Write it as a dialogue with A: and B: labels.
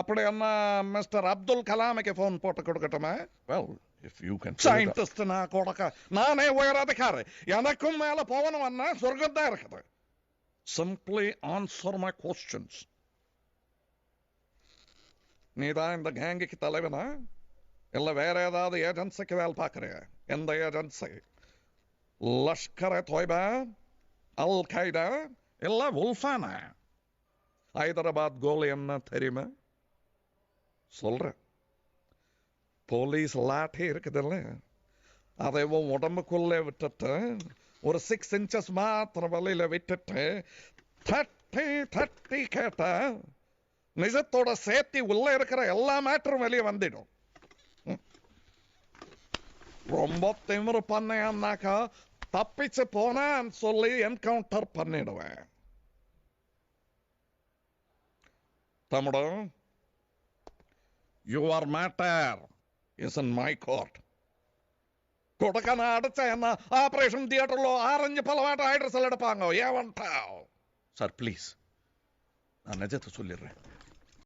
A: அப்படின்னா mister Abdul கலாமுக்கு phone போட்டு கொடுக்கட்டுமா?
B: Well, if you can...
A: scientist நான் கொடுக்க நானே உயர் அதிகாரி. எனக்கும் மேல போகணும்னா சொர்க்கம் தான் இருக்குது. Simply answer my questions. நீதான் இந்த கேங்குக்கு தலைவனா இல்ல வேற ஏதாவது ஏஜென்சிக்கு வேலை பார்க்கறியா? எந்த ஏஜென்சி? லஷ்கர் தொய்பா, அல் கைடா இல்ல உல்ஃபானா? ஹைதராபாத் கோலி என்ன தெரியுமா? சொல்றேன். போலீஸ் லாட்டி இருக்குதுல்ல, அதை உடம்புக்குள்ளே விட்டுட்டு ஒரு 6 inches மாத்திரம் வழியில விட்டுட்டு தட்டி தட்டி கேட்டா நிஜத்தோட சேர்த்தி உள்ள இருக்கிற எல்லா மேட்டரும் வெளியே வந்துடும். ரொம்ப திமிரு பண்ணாக்கா தப்பிச்சு போனான்னு சொல்லி என்கவுண்டர் பண்ணிடுவேன். தம்முடு, your matter is in my court. కొడక నా అడచ అన్న ఆపరేషన్ థియేటర్లో ఆరెంజ్ పలవాట హైడ్రసల్ ఎడపాంగో ఏమంటావు?
B: Sir, please. நான் நிஜத்தை சொல்லிடுறேன்.